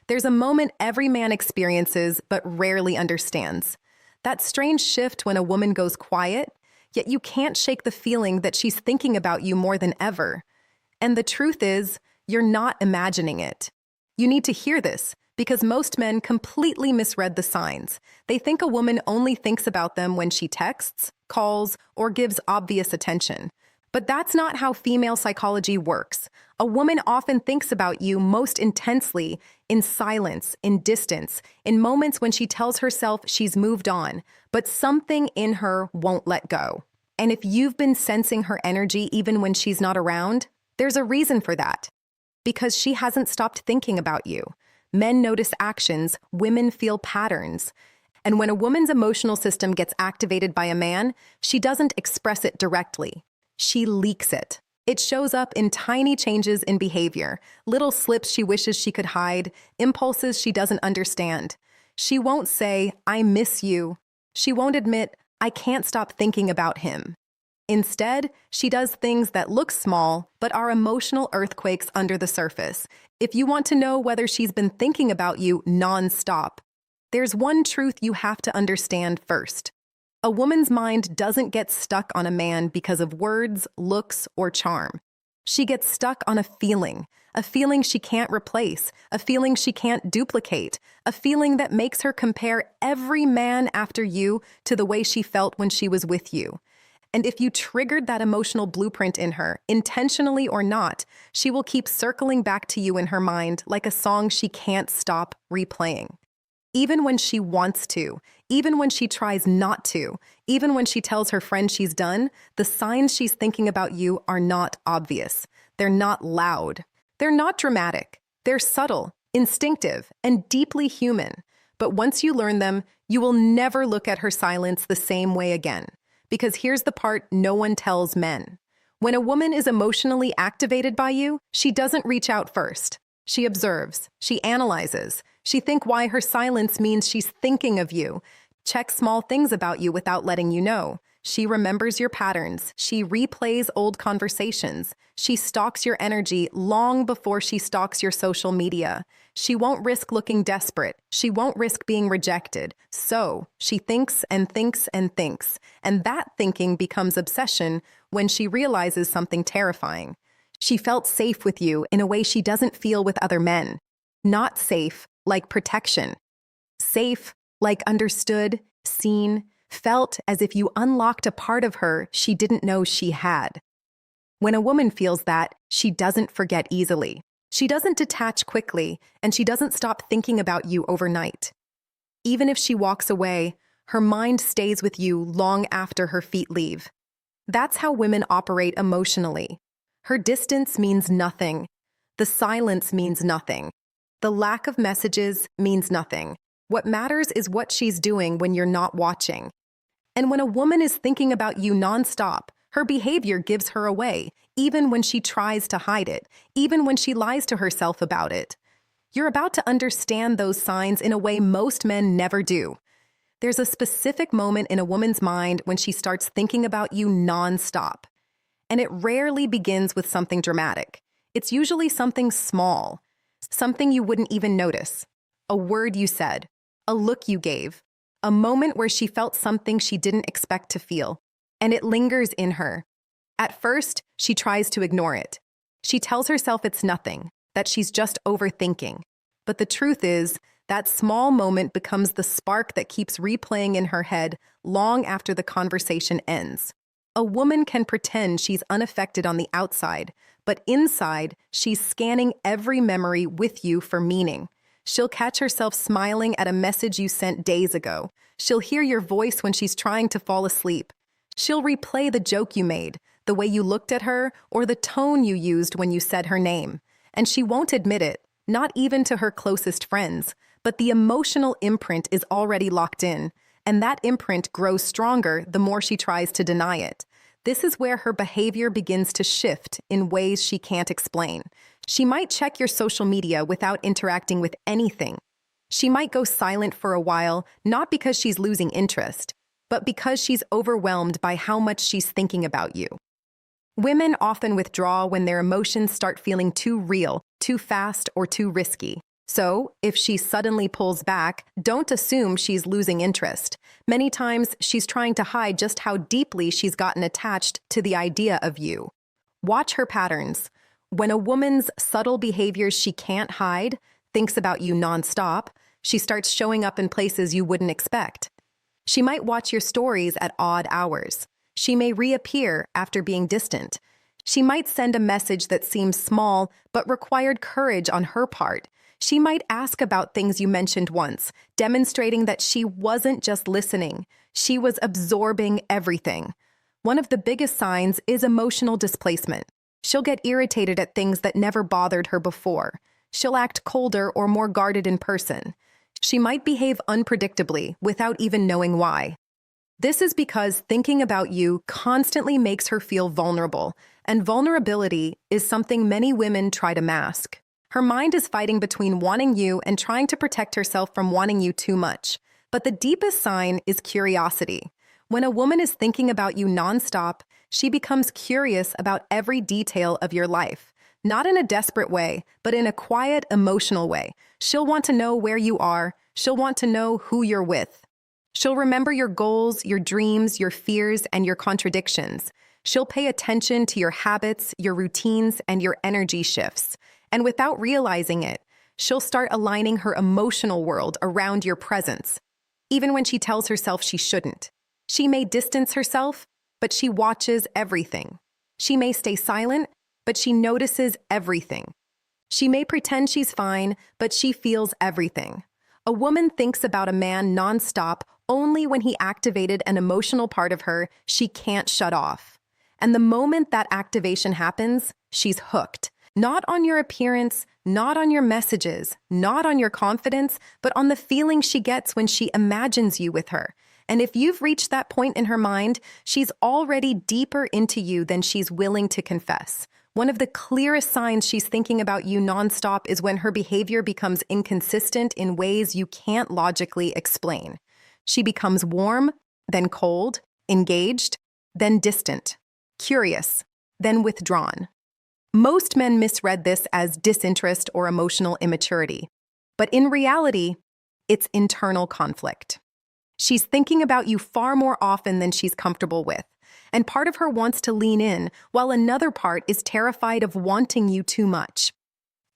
There's a moment every man experiences but rarely understands. That strange shift when a woman goes quiet, yet you can't shake the feeling that she's thinking about you more than ever. And the truth is, you're not imagining it. You need to hear this, because most men completely misread the signs. They think a woman only thinks about them when she texts, calls, or gives obvious attention. But that's not how female psychology works. A woman often thinks about you most intensely in silence, in distance, in moments when she tells herself she's moved on, but something in her won't let go. And if you've been sensing her energy even when she's not around, there's a reason for that. Because she hasn't stopped thinking about you. Men notice actions, women feel patterns. And when a woman's emotional system gets activated by a man, she doesn't express it directly. She leaks it. It shows up in tiny changes in behavior, little slips she wishes she could hide, impulses she doesn't understand. She won't say, "I miss you." She won't admit, "I can't stop thinking about him." Instead, she does things that look small, but are emotional earthquakes under the surface. If you want to know whether she's been thinking about you nonstop, there's one truth you have to understand first. A woman's mind doesn't get stuck on a man because of words, looks, or charm. She gets stuck on a feeling she can't replace, a feeling she can't duplicate, a feeling that makes her compare every man after you to the way she felt when she was with you. And if you triggered that emotional blueprint in her, intentionally or not, she will keep circling back to you in her mind like a song she can't stop replaying. Even when she wants to, even when she tries not to, even when she tells her friend she's done, the signs she's thinking about you are not obvious. They're not loud. They're not dramatic. They're subtle, instinctive, and deeply human. But once you learn them, you will never look at her silence the same way again. Because here's the part no one tells men. When a woman is emotionally activated by you, she doesn't reach out first. She observes. She analyzes. She thinks why her silence means she's thinking of you. Checks small things about you without letting you know. She remembers your patterns. She replays old conversations. She stalks your energy long before she stalks your social media. She won't risk looking desperate. She won't risk being rejected. So she thinks and thinks and thinks. And that thinking becomes obsession when she realizes something terrifying. She felt safe with you in a way she doesn't feel with other men. Not safe like protection. Safe like understood, seen, felt as if you unlocked a part of her she didn't know she had. When a woman feels that, she doesn't forget easily. She doesn't detach quickly, and she doesn't stop thinking about you overnight. Even if she walks away, her mind stays with you long after her feet leave. That's how women operate emotionally. Her distance means nothing. The silence means nothing. The lack of messages means nothing. What matters is what she's doing when you're not watching. And when a woman is thinking about you nonstop, her behavior gives her away, even when she tries to hide it, even when she lies to herself about it. You're about to understand those signs in a way most men never do. There's a specific moment in a woman's mind when she starts thinking about you nonstop. And it rarely begins with something dramatic. It's usually something small, something you wouldn't even notice. A word you said, a look you gave, a moment where she felt something she didn't expect to feel, and it lingers in her. At first, she tries to ignore it. She tells herself it's nothing, that she's just overthinking. But the truth is, that small moment becomes the spark that keeps replaying in her head long after the conversation ends. A woman can pretend she's unaffected on the outside, but inside, she's scanning every memory with you for meaning. She'll catch herself smiling at a message you sent days ago. She'll hear your voice when she's trying to fall asleep. She'll replay the joke you made, the way you looked at her, or the tone you used when you said her name. And she won't admit it, not even to her closest friends. But the emotional imprint is already locked in, and that imprint grows stronger the more she tries to deny it. This is where her behavior begins to shift in ways she can't explain. She might check your social media without interacting with anything. She might go silent for a while, not because she's losing interest, but because she's overwhelmed by how much she's thinking about you. Women often withdraw when their emotions start feeling too real, too fast, or too risky. So, if she suddenly pulls back, don't assume she's losing interest. Many times, she's trying to hide just how deeply she's gotten attached to the idea of you. Watch her patterns. When a woman's subtle behaviors she can't hide thinks about you nonstop, she starts showing up in places you wouldn't expect. She might watch your stories at odd hours. She may reappear after being distant. She might send a message that seems small but required courage on her part. She might ask about things you mentioned once, demonstrating that she wasn't just listening, she was absorbing everything. One of the biggest signs is emotional displacement. She'll get irritated at things that never bothered her before. She'll act colder or more guarded in person. She might behave unpredictably without even knowing why. This is because thinking about you constantly makes her feel vulnerable, and vulnerability is something many women try to mask. Her mind is fighting between wanting you and trying to protect herself from wanting you too much. But the deepest sign is curiosity. When a woman is thinking about you nonstop, she becomes curious about every detail of your life. Not in a desperate way, but in a quiet, emotional way. She'll want to know where you are. She'll want to know who you're with. She'll remember your goals, your dreams, your fears, and your contradictions. She'll pay attention to your habits, your routines, and your energy shifts. And without realizing it, she'll start aligning her emotional world around your presence, even when she tells herself she shouldn't. She may distance herself, but she watches everything. She may stay silent, but she notices everything. She may pretend she's fine, but she feels everything. A woman thinks about a man nonstop only when he activated an emotional part of her she can't shut off. And the moment that activation happens, she's hooked. Not on your appearance, not on your messages, not on your confidence, but on the feeling she gets when she imagines you with her. And if you've reached that point in her mind, she's already deeper into you than she's willing to confess. One of the clearest signs she's thinking about you nonstop is when her behavior becomes inconsistent in ways you can't logically explain. She becomes warm, then cold, engaged, then distant, curious, then withdrawn. Most men misread this as disinterest or emotional immaturity, but in reality, it's internal conflict. She's thinking about you far more often than she's comfortable with, and part of her wants to lean in, while another part is terrified of wanting you too much.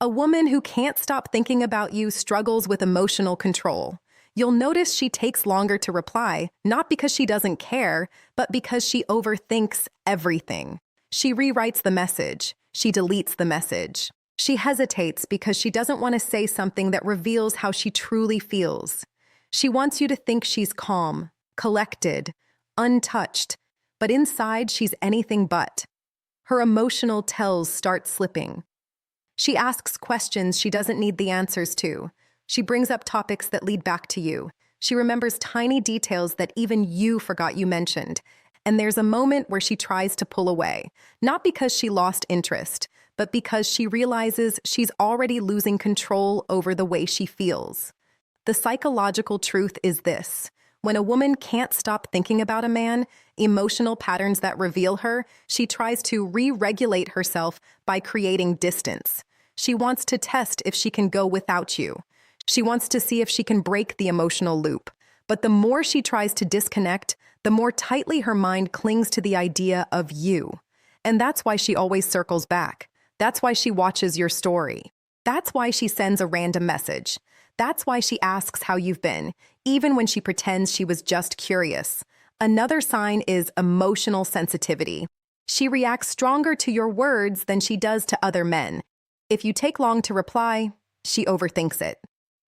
A woman who can't stop thinking about you struggles with emotional control. You'll notice she takes longer to reply, not because she doesn't care, but because she overthinks everything. She rewrites the message. She deletes the message. She hesitates because she doesn't want to say something that reveals how she truly feels. She wants you to think she's calm, collected, untouched, but inside she's anything but. Her emotional tells start slipping. She asks questions she doesn't need the answers to. She brings up topics that lead back to you. She remembers tiny details that even you forgot you mentioned. And there's a moment where she tries to pull away, not because she lost interest, but because she realizes she's already losing control over the way she feels. The psychological truth is this: when a woman can't stop thinking about a man, emotional patterns that reveal her, she tries to re-regulate herself by creating distance. She wants to test if she can go without you. She wants to see if she can break the emotional loop. But the more she tries to disconnect, the more tightly her mind clings to the idea of you. And that's why she always circles back. That's why she watches your story. That's why she sends a random message. That's why she asks how you've been, even when she pretends she was just curious. Another sign is emotional sensitivity. She reacts stronger to your words than she does to other men. If you take long to reply, she overthinks it.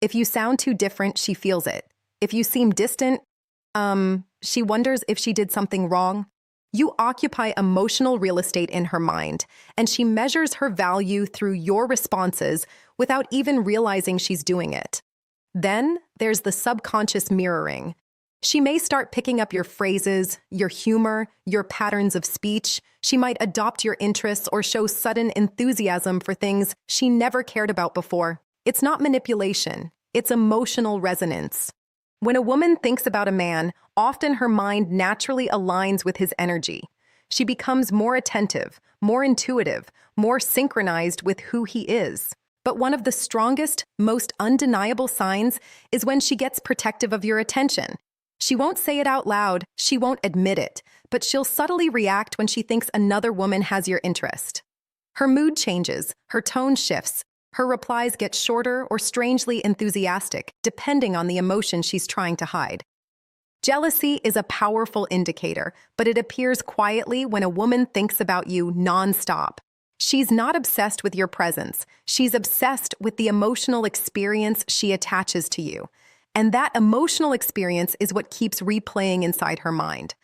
If you sound too different, she feels it. If you seem distant, she wonders if she did something wrong. You occupy emotional real estate in her mind, and she measures her value through your responses without even realizing she's doing it. Then there's the subconscious mirroring. She may start picking up your phrases, your humor, your patterns of speech. She might adopt your interests or show sudden enthusiasm for things she never cared about before. It's not manipulation, it's emotional resonance. When a woman thinks about a man, often her mind naturally aligns with his energy. She becomes more attentive, more intuitive, more synchronized with who he is. But one of the strongest, most undeniable signs is when she gets protective of your attention. She won't say it out loud, she won't admit it, but she'll subtly react when she thinks another woman has your interest. Her mood changes, her tone shifts, her replies get shorter or strangely enthusiastic, depending on the emotion she's trying to hide. Jealousy is a powerful indicator, but it appears quietly when a woman thinks about you nonstop. She's not obsessed with your presence. She's obsessed with the emotional experience she attaches to you. And that emotional experience is what keeps replaying inside her mind.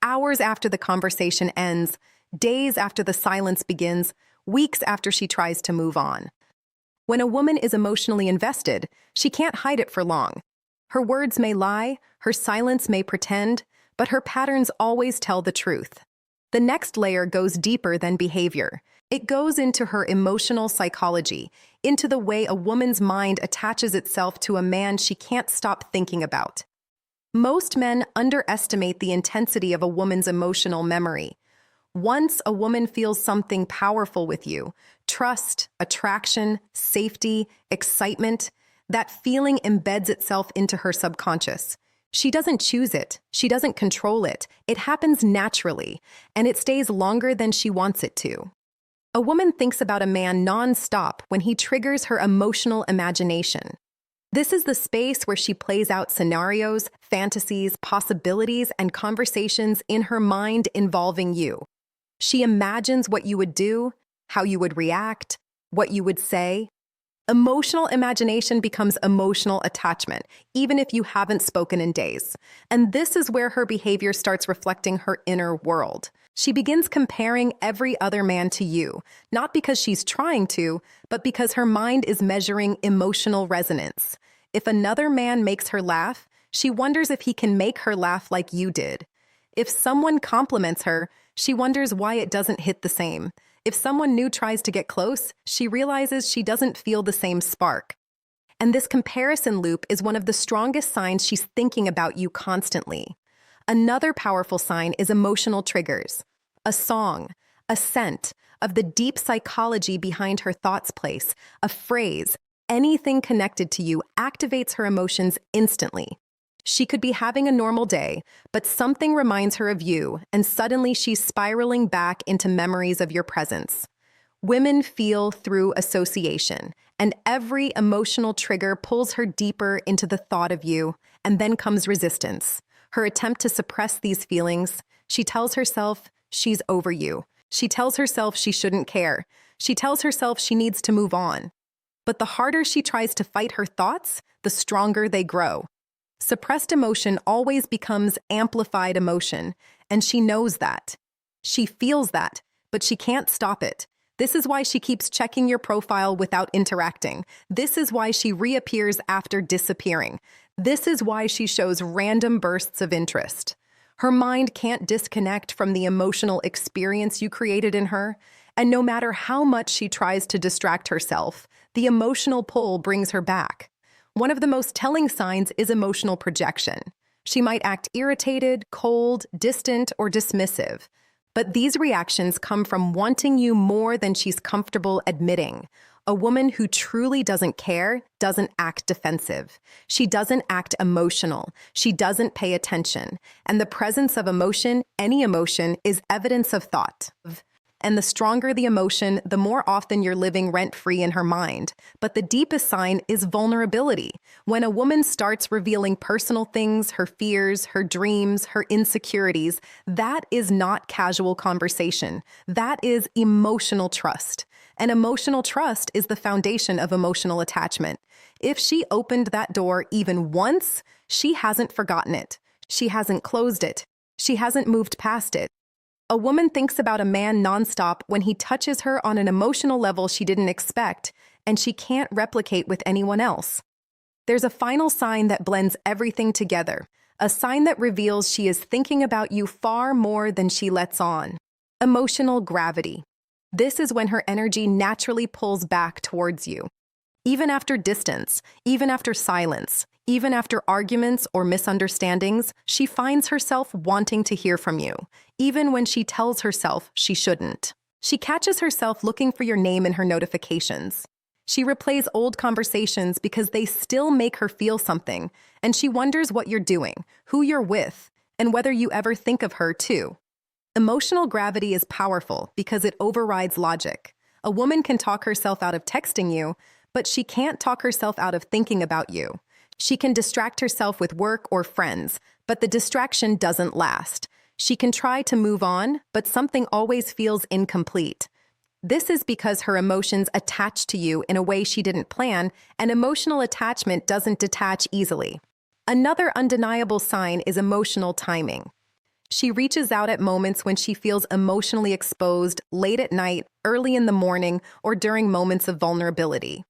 Hours after the conversation ends, days after the silence begins, weeks after she tries to move on. When a woman is emotionally invested, she can't hide it for long. Her words may lie, her silence may pretend, but her patterns always tell the truth. The next layer goes deeper than behavior. It goes into her emotional psychology, into the way a woman's mind attaches itself to a man she can't stop thinking about. Most men underestimate the intensity of a woman's emotional memory. Once a woman feels something powerful with you, trust, attraction, safety, excitement, that feeling embeds itself into her subconscious. She doesn't choose it. She doesn't control it. It happens naturally, and it stays longer than she wants it to. A woman thinks about a man non-stop when he triggers her emotional imagination. This is the space where she plays out scenarios, fantasies, possibilities, and conversations in her mind involving you. She imagines what you would do, how you would react, what you would say. Emotional imagination becomes emotional attachment, even if you haven't spoken in days. And this is where her behavior starts reflecting her inner world. She begins comparing every other man to you, not because she's trying to, but because her mind is measuring emotional resonance. If another man makes her laugh, she wonders if he can make her laugh like you did. If someone compliments her, she wonders why it doesn't hit the same. If someone new tries to get close, she realizes she doesn't feel the same spark. And this comparison loop is one of the strongest signs she's thinking about you constantly. Another powerful sign is emotional triggers. A song, a scent of the deep psychology behind her thoughts place, a phrase, anything connected to you activates her emotions instantly. She could be having a normal day, but something reminds her of you, and suddenly she's spiraling back into memories of your presence. Women feel through association, and every emotional trigger pulls her deeper into the thought of you, and then comes resistance. Her attempt to suppress these feelings, she tells herself she's over you. She tells herself she shouldn't care. She tells herself she needs to move on. But the harder she tries to fight her thoughts, the stronger they grow. Suppressed emotion always becomes amplified emotion, and she knows that. She feels that, but she can't stop it. This is why she keeps checking your profile without interacting. This is why she reappears after disappearing. This is why she shows random bursts of interest. Her mind can't disconnect from the emotional experience you created in her, and no matter how much she tries to distract herself, the emotional pull brings her back. One of the most telling signs is emotional projection. She might act irritated, cold, distant, or dismissive. But these reactions come from wanting you more than she's comfortable admitting. A woman who truly doesn't care doesn't act defensive. She doesn't act emotional. She doesn't pay attention. And the presence of emotion, any emotion, is evidence of thought. And the stronger the emotion, the more often you're living rent-free in her mind. But the deepest sign is vulnerability. When a woman starts revealing personal things, her fears, her dreams, her insecurities, that is not casual conversation. That is emotional trust. And emotional trust is the foundation of emotional attachment. If she opened that door even once, she hasn't forgotten it. She hasn't closed it. She hasn't moved past it. A woman thinks about a man nonstop when he touches her on an emotional level she didn't expect, and she can't replicate with anyone else. There's a final sign that blends everything together, a sign that reveals she is thinking about you far more than she lets on. Emotional gravity. This is when her energy naturally pulls back towards you. Even after distance, even after silence, even after arguments or misunderstandings, she finds herself wanting to hear from you, even when she tells herself she shouldn't. She catches herself looking for your name in her notifications. She replays old conversations because they still make her feel something, and she wonders what you're doing, who you're with, and whether you ever think of her too. Emotional gravity is powerful because it overrides logic. A woman can talk herself out of texting you, but she can't talk herself out of thinking about you. She can distract herself with work or friends, but the distraction doesn't last. She can try to move on, but something always feels incomplete. This is because her emotions attach to you in a way she didn't plan, and emotional attachment doesn't detach easily. Another undeniable sign is emotional timing. She reaches out at moments when she feels emotionally exposed, late at night, early in the morning, or during moments of vulnerability.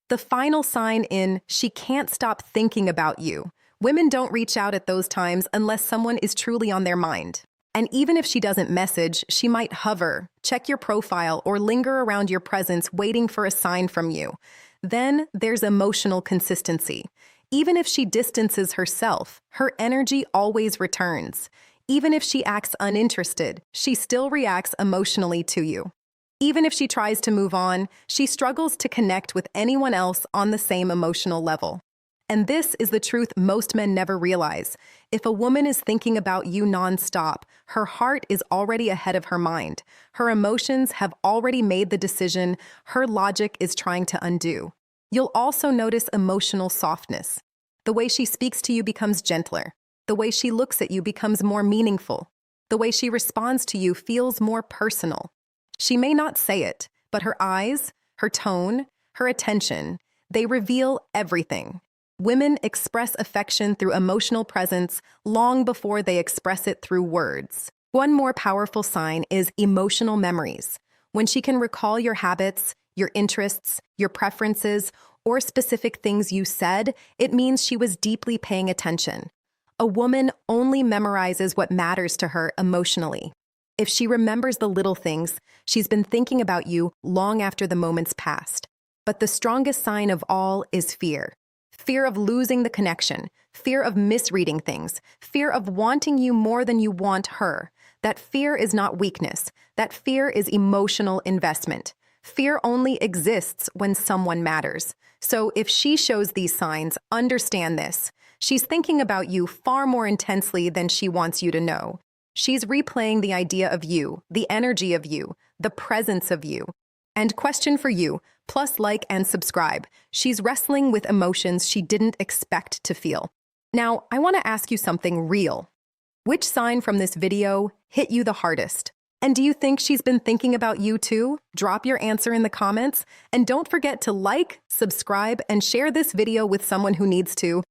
The final sign in she can't stop thinking about you. Women don't reach out at those times unless someone is truly on their mind. And even if she doesn't message, she might hover, check your profile, or linger around your presence waiting for a sign from you. Then there's emotional consistency. Even if she distances herself, her energy always returns. Even if she acts uninterested, she still reacts emotionally to you. Even if she tries to move on, she struggles to connect with anyone else on the same emotional level. And this is the truth most men never realize. If a woman is thinking about you nonstop, her heart is already ahead of her mind. Her emotions have already made the decision her logic is trying to undo. You'll also notice emotional softness. The way she speaks to you becomes gentler. The way she looks at you becomes more meaningful. The way she responds to you feels more personal. She may not say it, but her eyes, her tone, her attention, they reveal everything. Women express affection through emotional presence long before they express it through words. One more powerful sign is emotional memories. When she can recall your habits, your interests, your preferences, or specific things you said, it means she was deeply paying attention. A woman only memorizes what matters to her emotionally. If she remembers the little things, she's been thinking about you long after the moment's passed. But the strongest sign of all is fear. Fear of losing the connection, fear of misreading things, fear of wanting you more than you want her. That fear is not weakness. That fear is emotional investment. Fear only exists when someone matters. So if she shows these signs, understand this. She's thinking about you far more intensely than she wants you to know. She's replaying the idea of you, the energy of you, the presence of you. And question for you, plus like and subscribe. She's wrestling with emotions she didn't expect to feel. Now, I want to ask you something real. Which sign from this video hit you the hardest? And do you think she's been thinking about you too? Drop your answer in the comments. And don't forget to like, subscribe, and share this video with someone who needs to.